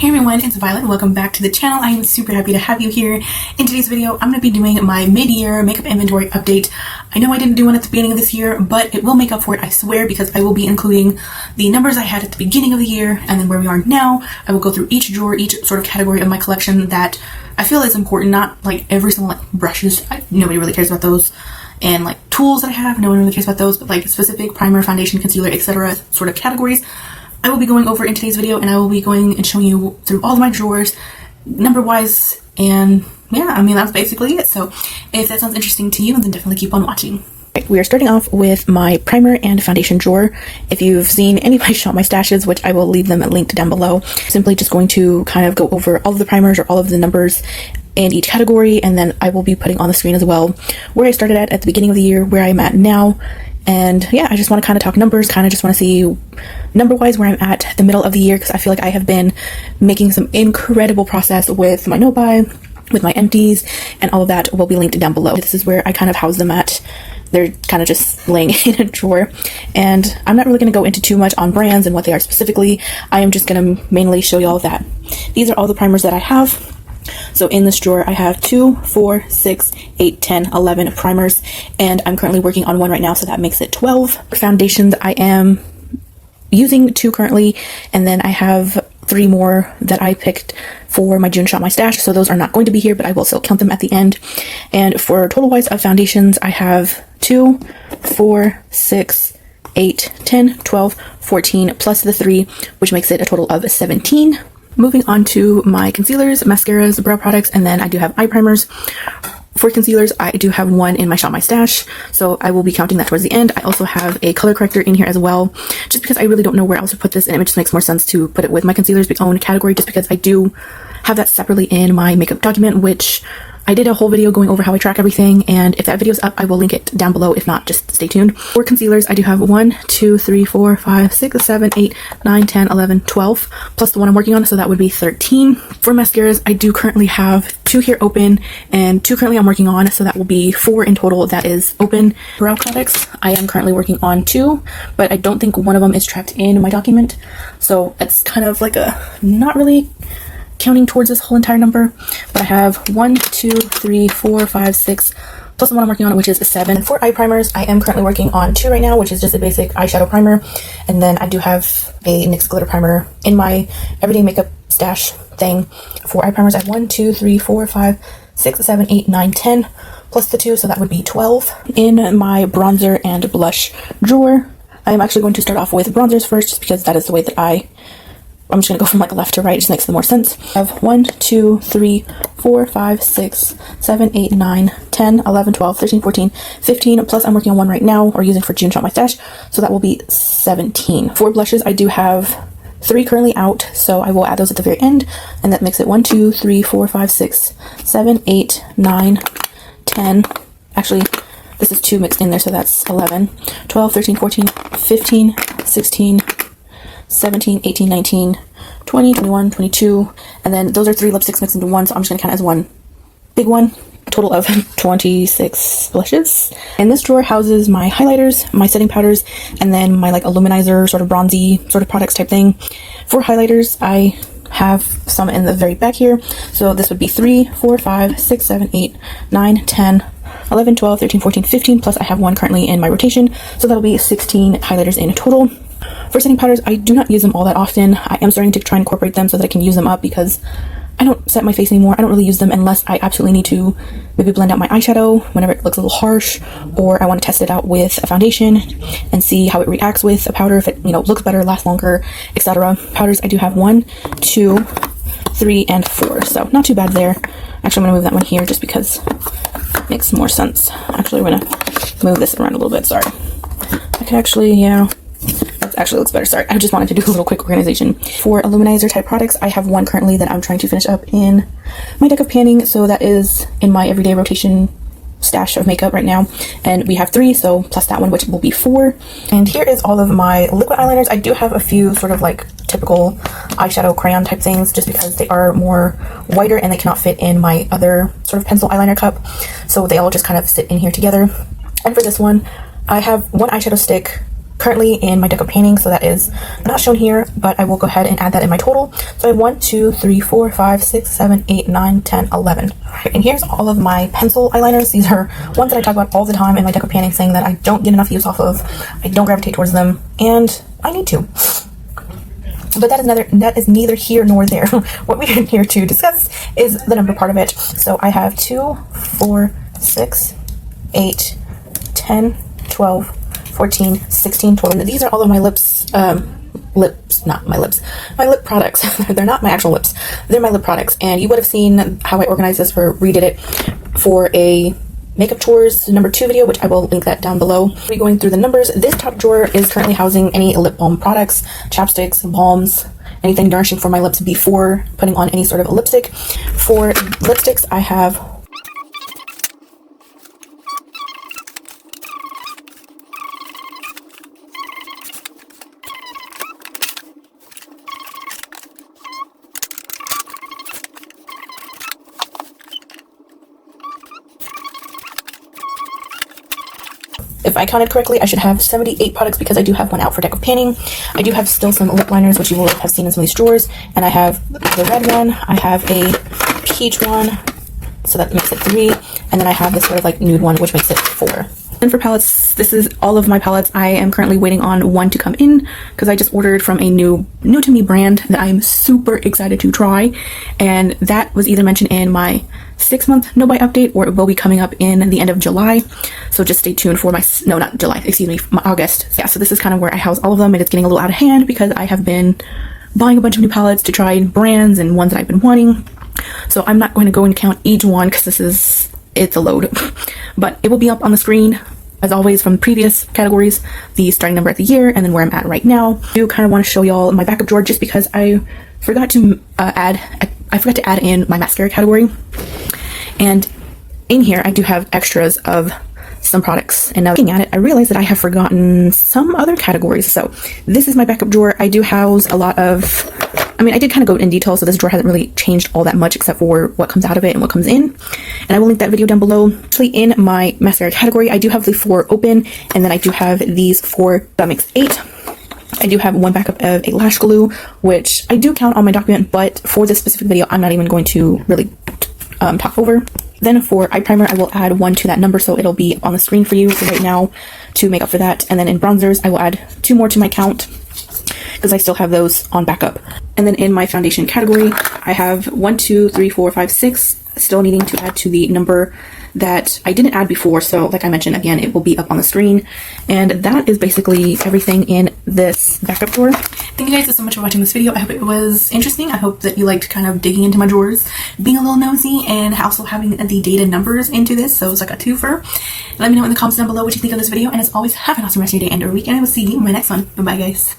Hey everyone, it's Violet and welcome back to the channel. I am super happy to have you here. In today's video, I'm going to be doing my mid-year makeup inventory update. I know I didn't do one at the beginning of this year, but it will make up for it, I swear, because I will be including the numbers I had at the beginning of the year and then where we are now. I will go through each drawer, each sort of category of my collection that I feel is important, not like every single like brushes. Nobody really cares about those. And like tools that I have, no one really cares about those, but like specific primer, foundation, concealer, etc. sort of categories I will be going over in today's video, and I will be going and showing you through all of my drawers, number wise, and yeah, I mean, that's basically it. So if that sounds interesting to you, then definitely keep on watching. We are starting off with my primer and foundation drawer. If you've seen any of my Shop My Stashes, which I will leave them linked down below, simply just going to kind of go over all of the primers or all of the numbers in each category, and then I will be putting on the screen as well where I started at the beginning of the year, where I'm at now. And yeah, I just want to kind of talk numbers, kind of just want to see number-wise where I'm at the middle of the year, because I feel like I have been making some incredible progress with my note buy, with my empties, and all of that will be linked down below. This is where I kind of house them at. They're kind of just laying in a drawer, and I'm not really going to go into too much on brands and what they are specifically. I am just going to mainly show you all that. These are all the primers that I have. So in this drawer, I have 2, 4, 6, 8, 10, 11 primers, and I'm currently working on one right now, so that makes it 12. Foundations, I am using 2 currently, and then I have 3 more that I picked for my June Shop My Stash, so those are not going to be here, but I will still count them at the end. And for total wise of foundations, I have 2, 4, 6, 8, 10, 12, 14, plus the 3, which makes it a total of 17. Moving on to my concealers, mascaras, brow products, and then I do have eye primers. For concealers, I do have 1 in my Shop My Stash, so I will be counting that towards the end. I also have a color corrector in here as well, just because I really don't know where else to put this, and it just makes more sense to put it with my concealers own category, just because I do have that separately in my makeup document, which I did a whole video going over how I track everything, and if that video is up, I will link it down below. If not, just stay tuned. For concealers, I do have 1, 2, 3, 4, 5, 6, 7, 8, 9, 10, 11, 12, plus the one I'm working on, so that would be 13. For mascaras, I do currently have 2 here open, and 2 currently I'm working on, so that will be 4 in total that is open. Brow products, I am currently working on 2, but I don't think one of them is tracked in my document, so it's kind of like a not really counting towards this whole entire number, but I have 1, 2, 3, 4, 5, 6, plus the one I'm working on, which is 7. For eye primers, I am currently working on 2 right now, which is just a basic eyeshadow primer, and then I do have a NYX glitter primer in my everyday makeup stash thing. For eye primers, I have 1, 2, 3, 4, 5, 6, 7, 8, 9, 10, plus the 2, so that would be 12. In my bronzer and blush drawer, I am actually going to start off with bronzers first, just because that is the way that I'm just going to go from like left to right, it just makes the more sense. I have 1, 2, 3, 4, 5, 6, 7, 8, 9, 10, 11, 12, 13, 14, 15, plus I'm working on one right now, or using for June Shop My Stash, so that will be 17. For blushes, I do have 3 currently out, so I will add those at the very end, and that makes it 1, 2, 3, 4, 5, 6, 7, 8, 9, 10, actually, this is 2 mixed in there, so that's 11, 12, 13, 14, 15, 16, 17, 18, 19, 20, 21, 22, and then those are 3 lipsticks mixed into one, so I'm just going to count it as one big one. Total of 26 blushes. And this drawer houses my highlighters, my setting powders, and then my like illuminizer sort of bronzy sort of products type thing. For highlighters, I have some in the very back here, so this would be 3, 4, 5, 6, 7, 8, 9, 10, 11, 12, 13, 14, 15, plus I have 1 currently in my rotation, so that'll be 16 highlighters in total. For setting powders, I do not use them all that often. I am starting to try and incorporate them so that I can use them up, because I don't set my face anymore. I don't really use them unless I absolutely need to maybe blend out my eyeshadow whenever it looks a little harsh, or I want to test it out with a foundation and see how it reacts with a powder, if it, you know, looks better, lasts longer, etc. Powders, I do have 1, 2, 3, and 4, so not too bad there. Actually, I'm going to move that one here just because it makes more sense. Actually, we're going to move this around a little bit, sorry. I could actually, yeah, that actually looks better. Sorry, I just wanted to do a little quick organization. For illuminizer type products, I have 1 currently that I'm trying to finish up in my deck of panning, so that is in my everyday rotation stash of makeup right now, and we have 3, so plus that one, which will be 4. And here is all of my liquid eyeliners. I do have a few sort of like typical eyeshadow crayon type things, just because they are more whiter and they cannot fit in my other sort of pencil eyeliner cup, so they all just kind of sit in here together. And for this one, I have 1 eyeshadow stick currently in my deck of paintings, so that is not shown here, but I will go ahead and add that in my total. So I have 1, 2, 3, 4, 5, 6, 7, 8, 9, 10, 11. And here's all of my pencil eyeliners. These are ones that I talk about all the time in my deck of paintings, saying that I don't get enough use off of, I don't gravitate towards them, and I need to. But that is neither here nor there. What we're here to discuss is the number part of it. So I have 2, 4, 6, 8, 10, 12, 14, 16, 12. And these are all of my my lip products. They're not my actual lips. They're my lip products. And you would have seen how I organized this or redid it for a makeup tours number 2 video, which I will link that down below. We're going through the numbers. This top drawer is currently housing any lip balm products, chapsticks, balms, anything nourishing for my lips before putting on any sort of a lipstick. For lipsticks, I have if I counted correctly, I should have 78 products because I do have one out for deck of painting. I do have still some lip liners, which you will have seen in some of these drawers. And I have the red one, I have a peach one, so that makes it 3. And then I have this sort of like nude one, which makes it 4. And for palettes, this is all of my palettes. I am currently waiting on one to come in because I just ordered from a new to me brand that I'm super excited to try. And that was either mentioned in my 6-month no buy update, or it will be coming up in the end of July. So just stay tuned for my, no, not July, excuse me, my August. Yeah, so this is kind of where I house all of them, and it's getting a little out of hand because I have been buying a bunch of new palettes to try brands and ones that I've been wanting. So I'm not going to go and count each one because it's a load. But it will be up on the screen, as always, from previous categories, the starting number at the year, and then where I'm at right now. I do kind of want to show y'all my backup drawer just because I forgot to add in my mascara category. And in here, I do have extras of some products. And now looking at it, I realized that I have forgotten some other categories. So this is my backup drawer. I do house a lot of, I did kind of go in detail, so this drawer hasn't really changed all that much except for what comes out of it and what comes in. And I will link that video down below. Actually, in my mascara category, I do have the 4 open, and then I do have these 4, that makes 8. I do have one backup of a lash glue, which I do count on my document, but for this specific video, I'm not even going to really talk over. Then for eye primer, I will add 1 to that number, so it'll be on the screen for you right now to make up for that. And then in bronzers, I will add 2 more to my count because I still have those on backup. And then in my foundation category, I have 1, 2, 3, 4, 5, 6, still needing to add to the number that I didn't add before. So like I mentioned, again, it will be up on the screen. And that is basically everything in this backup drawer. Thank you guys so much for watching this video. I hope it was interesting. I hope that you liked kind of digging into my drawers, being a little nosy, and also having the data numbers into this. So it's like a twofer. Let me know in the comments down below what you think of this video. And as always, have an awesome rest of your day and or week. And I will see you in my next one. Bye-bye, guys.